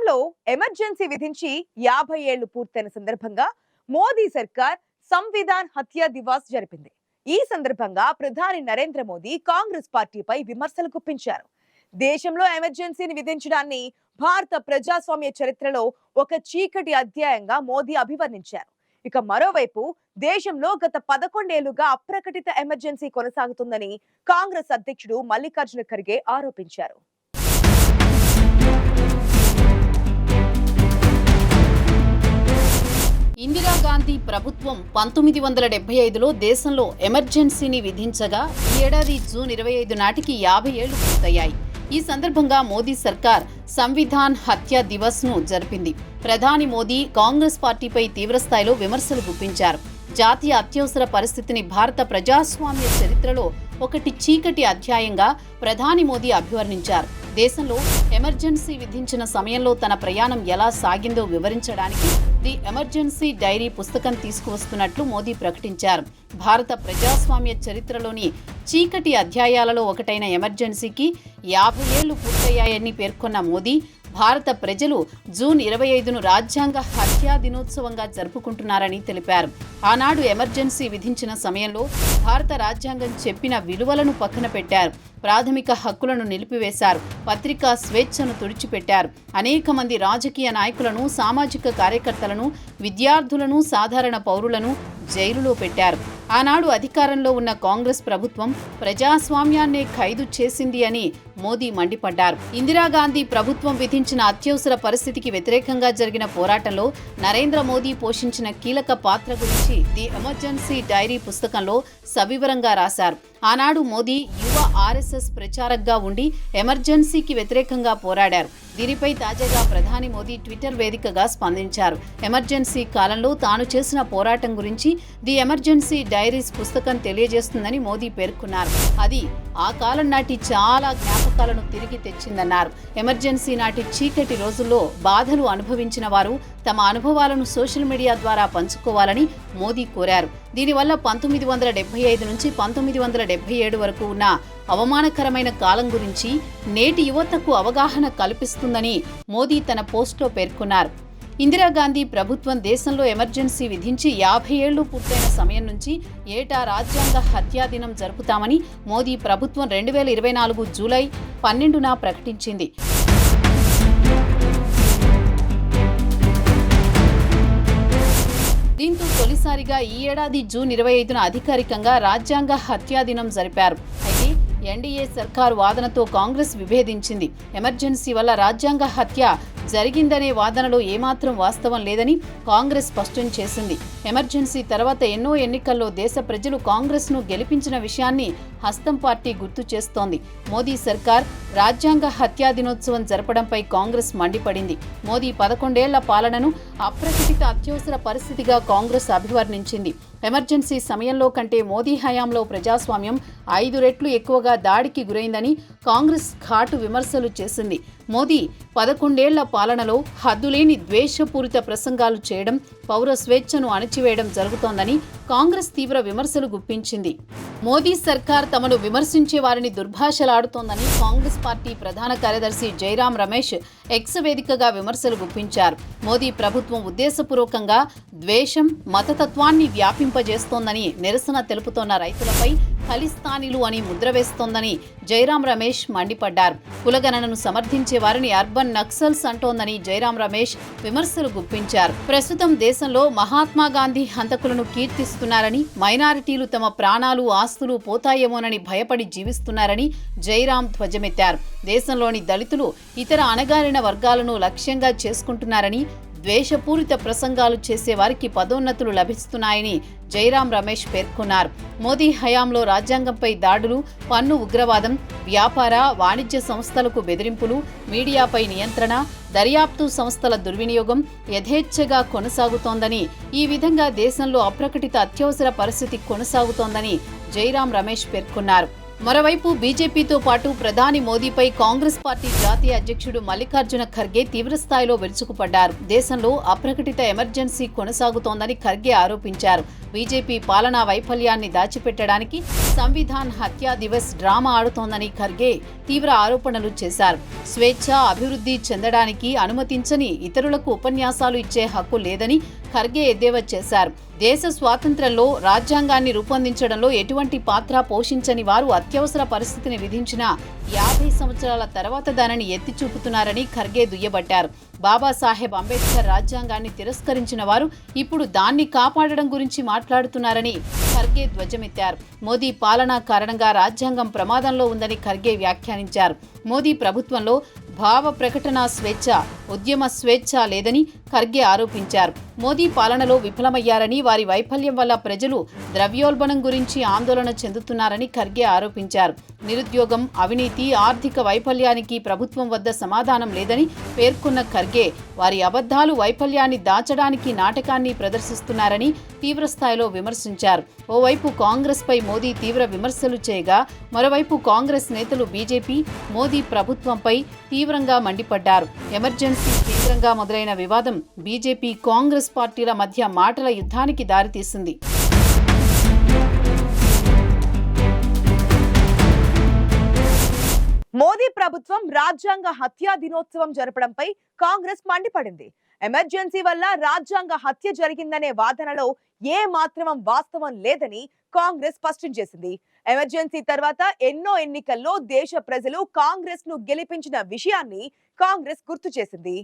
దేశంలో ఎమర్జెన్సీ విధించి 50 ఏళ్లు పూర్తయిన సందర్భంగా మోదీ సర్కార్ సంవిధాన్ హత్యా దివాస్ జరిపింది. ఈ సందర్భంగా ప్రధాని నరేంద్ర మోదీ కాంగ్రెస్ పార్టీపై విమర్శలు గుప్పించారు. దేశంలో ఎమర్జెన్సీని విధించడాన్ని భారత ప్రజాస్వామ్య చరిత్రలో ఒక చీకటి అధ్యాయంగా మోదీ అభివర్ణించారు. ఇక మరోవైపు దేశంలో గత 11 ఏళ్లుగా అప్రకటిత ఎమర్జెన్సీ కొనసాగుతుందని కాంగ్రెస్ అధ్యక్షుడు మల్లికార్జున ఖర్గే ఆరోపించారు. ఇందిరాగాంధీ ప్రభుత్వం 1975లో దేశంలో ఎమర్జెన్సీని విధించగా ఈ ఏడాది జూన్ 25 నాటికి 50 ఏళ్లు పూర్తయ్యాయి. ఈ సందర్భంగా మోదీ సర్కార్ సంవిధాన్ హత్యా దివస్ ను జరిపింది. ప్రధాని మోదీ కాంగ్రెస్ పార్టీపై తీవ్రస్థాయిలో విమర్శలు గుప్పించారు. జాతీయ అత్యవసర పరిస్థితిని భారత ప్రజాస్వామ్య చరిత్రలో ఒకటి చీకటి అధ్యాయంగా ప్రధాని మోదీ అభివర్ణించారు. దేశంలో ఎమర్జెన్సీ విధించిన సమయంలో తన ప్రయాణం ఎలా సాగిందో వివరించడానికి ది ఎమర్జెన్సీ డైరీ పుస్తకం తీసుకువస్తున్నట్లు మోదీ ప్రకటించారు. భారత ప్రజాస్వామ్య చరిత్రలోని చీకటి అధ్యాయాలలో ఒకటైన ఎమర్జెన్సీకి 50 ఏళ్లు పూర్తయ్యాయని పేర్కొన్న మోదీ, భారత ప్రజలు జూన్ 25ను రాజ్యాంగ హత్యా దినోత్సవంగా జరుపుకుంటున్నారని తెలిపారు. ఆనాడు ఎమర్జెన్సీ విధించిన సమయంలో భారత రాజ్యాంగం చెప్పిన విలువలను పక్కన పెట్టారు. ప్రాథమిక హక్కులను నిలిపివేశారు. పత్రికా స్వేచ్ఛను తుడిచిపెట్టారు. అనేక మంది రాజకీయ నాయకులను, సామాజిక కార్యకర్తలను, విద్యార్థులను, సాధారణ పౌరులను జైలులో పెట్టారు. ఆనాడు అధికారంలో ఉన్న కాంగ్రెస్ ప్రభుత్వం ప్రజాస్వామ్యాన్నే ఖైదు చేసింది అని మోదీ మండిపడ్డారు. ఇందిరాగాంధీ ప్రభుత్వం విధించిన అత్యవసర పరిస్థితికి వ్యతిరేకంగా జరిగిన పోరాటంలో నరేంద్ర మోదీ పోషించిన కీలక పాత్ర గురించి ది ఎమర్జెన్సీ డైరీ పుస్తకంలో సవివరంగా రాశారు. ఆనాడు మోదీ యువ ఆర్ఎస్ఎస్ ప్రచారక్గా ఉండి ఎమర్జెన్సీకి వ్యతిరేకంగా పోరాడారు. దీనిపై తాజాగా ప్రధాని మోదీ ట్విట్టర్ వేదికగా స్పందించారు. ఎమర్జెన్సీ కాలంలో తాను చేసిన పోరాటం గురించి ది ఎమర్జెన్సీ డైరీస్ పుస్తకం తెలియజేస్తుందని మోదీ పేర్కొన్నారు. అది ఆ కాలం నాటి చాలా జ్ఞాపకాలను తిరిగి తెచ్చిందన్నారు. ఎమర్జెన్సీ నాటి చీకటి రోజుల్లో బాధలు అనుభవించిన వారు తమ అనుభవాలను సోషల్ మీడియా ద్వారా పంచుకోవాలని మోదీ కోరారు. దీనివల్ల 1975 నుంచి 1977 వరకు ఉన్న అవమానకరమైన కాలం గురించి నేటి యువతకు అవగాహన కల్పిస్తుందని మోదీ తన పోస్టులో పేర్కొన్నారు. ఇందిరాగాంధీ ప్రభుత్వం దేశంలో ఎమర్జెన్సీ విధించి 50 ఏళ్లు పూర్తయిన సమయం నుంచి ఏటా రాజ్యాంగ హత్యా దినం జరుపుతామని మోదీ ప్రభుత్వం 2024 జూలై 12న ప్రకటించింది. దీంతో తొలిసారిగా ఈ ఏడాది జూన్ 25న అధికారికంగా రాజ్యాంగ హత్యా దినం జరిపారు. అయితే ఎన్డీఏ సర్కారు వాదనతో కాంగ్రెస్ విభేదించింది. ఎమర్జెన్సీ వల్ల రాజ్యాంగ హత్య జరిగిందనే వాదనలో ఏమాత్రం వాస్తవం లేదని కాంగ్రెస్ స్పష్టం చేసింది. ఎమర్జెన్సీ తర్వాత ఎన్నో ఎన్నికల్లో దేశ ప్రజలు కాంగ్రెస్ను గెలిపించిన విషయాన్ని హస్తం పార్టీ గుర్తు చేస్తోంది. మోదీ సర్కార్ రాజ్యాంగ హత్యా దినోత్సవం జరపడంపై కాంగ్రెస్ మండిపడింది. మోదీ 11 ఏళ్ల పాలనను అప్రకటిత అత్యవసర పరిస్థితిగా కాంగ్రెస్ అభివర్ణించింది. ఎమర్జెన్సీ సమయంలో కంటే మోదీ హయాంలో ప్రజాస్వామ్యం 5 రెట్లు ఎక్కువగా దాడికి గురైందని కాంగ్రెస్ ఘాటు విమర్శలు చేసింది. మోదీ 11 ఏళ్ల పాలనలో హద్దులేని ద్వేషపూరిత ప్రసంగాలు చేయడం, పౌర స్వేచ్ఛను అణచివేయడం జరుగుతోందని కాంగ్రెస్ తీవ్ర విమర్శలు గుప్పించింది. మోదీ సర్కార్ తమను విమర్శించే వారిని దుర్భాషలాడుతోందని కాంగ్రెస్ పార్టీ ప్రధాన కార్యదర్శి జైరాం రమేష్ ఎక్స్ వేదికగా విమర్శలు గుప్పించారు. మోదీ ప్రభుత్వం ఉద్దేశపూర్వకంగా ద్వేషం, మతతత్వాన్ని వ్యాపింపజేస్తోందని, నిరసన తెలుపుతోన్న రైతులపై ఖలిస్తానీలు అని ముద్ర వేస్తోందని జైరాం రమేష్ మండిపడ్డారు. కులగణనను సమర్థించే వారిని అర్బన్ నక్సల్స్ అంటోందని జైరాం రమేష్ విమర్శలు గుప్పించారు. ప్రస్తుతం దేశంలో మహాత్మా గాంధీ హంతకులను కీర్తిస్తున్నారని, మైనారిటీలు తమ ప్రాణాలు, ఆస్తులు పోతాయేమోనని భయపడి జీవిస్తున్నారని జైరాం ధ్వజమెత్తారు. దేశంలోని దళితులు, ఇతర అణగారిన వర్గాలను లక్ష్యంగా చేసుకుంటున్నారని, ద్వేషపూరిత ప్రసంగాలు చేసే వారికి పదోన్నతులు లభిస్తున్నాయని జైరాం రమేష్ పేర్కొన్నారు. మోదీ హయాంలో రాజ్యాంగంపై దాడులు, పన్ను ఉగ్రవాదం, వ్యాపార, వాణిజ్య సంస్థలకు బెదిరింపులు, మీడియాపై నియంత్రణ, దర్యాప్తు సంస్థల దుర్వినియోగం యథేచ్ఛగా కొనసాగుతోందని, ఈ విధంగా దేశంలో అప్రకటిత అత్యవసర పరిస్థితి కొనసాగుతోందని జైరాం రమేష్ పేర్కొన్నారు. మరోవైపు బీజేపీతో పాటు ప్రధాని మోదీపై కాంగ్రెస్ పార్టీ జాతీయ అధ్యక్షుడు మల్లికార్జున ఖర్గే తీవ్రస్థాయిలో విరుచుకుపడ్డారు. దేశంలో అప్రకటిత ఎమర్జెన్సీ కొనసాగుతోందని ఖర్గే ఆరోపించారు. బీజేపీ పాలనా వైఫల్యాన్ని దాచిపెట్టడానికి సంవిధాన్ హత్యా దివస్ డ్రామా ఆడుతోందని ఖర్గే తీవ్ర ఆరోపణలు చేశారు. స్వేచ్ఛ, అభివృద్ధి చెందడానికి అనుమతించని ఇతరులకు ఉపన్యాసాలు ఇచ్చే హక్కు లేదని ఖర్గే ఎద్దేవా చేశారు. దేశ స్వాతంత్ర్యంలో రాజ్యాంగాన్ని రూపొందించడంలో ఎటువంటి పాత్ర పోషించని వారు అత్యవసర పరిస్థితిని విధించిన 50 సంవత్సరాల తర్వాత దానిని ఎత్తి చూపుతున్నారని ఖర్గే దుయ్యబట్టారు. బాబాసాహెబ్ అంబేద్కర్ రాజ్యాంగాన్ని తిరస్కరించిన వారు ఇప్పుడు దాన్ని కాపాడడం గురించి మాట్లాడుతున్నారని ఖర్గే ధ్వజమెత్తారు. మోదీ పాలన కారణంగా రాజ్యాంగం ప్రమాదంలో ఉందని ఖర్గే వ్యాఖ్యానించారు. మోదీ ప్రభుత్వంలో భావ ప్రకటన స్వేచ్ఛ, ఉద్యమ స్వేచ్ఛ లేదని ఖర్గే ఆరోపించారు. మోదీ పాలనలో విఫలమయ్యారని, వారి వైఫల్యం వల్ల ప్రజలు ద్రవ్యోల్బణం గురించి ఆందోళన చెందుతున్నారని ఖర్గే ఆరోపించారు. నిరుద్యోగం, అవినీతి, ఆర్థిక వైఫల్యానికి ప్రభుత్వం వద్ద సమాధానం లేదని పేర్కొన్న ఖర్గే వారి అబద్ధాలు, వైఫల్యాన్ని దాచడానికి నాటకాన్ని ప్రదర్శిస్తున్నారని తీవ్రస్థాయిలో విమర్శించారు. ఓవైపు కాంగ్రెస్పై మోదీ తీవ్ర విమర్శలు చేయగా, మరోవైపు కాంగ్రెస్ నేతలు బీజేపీ, మోదీ ప్రభుత్వంపై తీవ్రంగా మండిపడ్డారు. ఎమర్జెన్సీ కేంద్రంగా మొదలైన వివాదం బీజేపీ, కాంగ్రెస్ పార్టీల మధ్య మాటల యుద్ధానికి దారితీసింది. మోదీ ప్రభుత్వం రాజ్యాంగ హత్యా దినోత్సవం జరపడంపై కాంగ్రెస్ మండిపడింది. ఎమర్జెన్సీ వల్ల రాజ్యాంగ హత్య జరిగిందనే వాదనలో ఏ మాత్రం వాస్తవం లేదని కాంగ్రెస్ స్పష్టం చేసింది. ఎమర్జెన్సీ తర్వాత ఎన్నో ఎన్నికల్లో దేశ ప్రజలు కాంగ్రెస్ ను గెలిపించిన విషయాన్ని కాంగ్రెస్ గుర్తు చేసింది.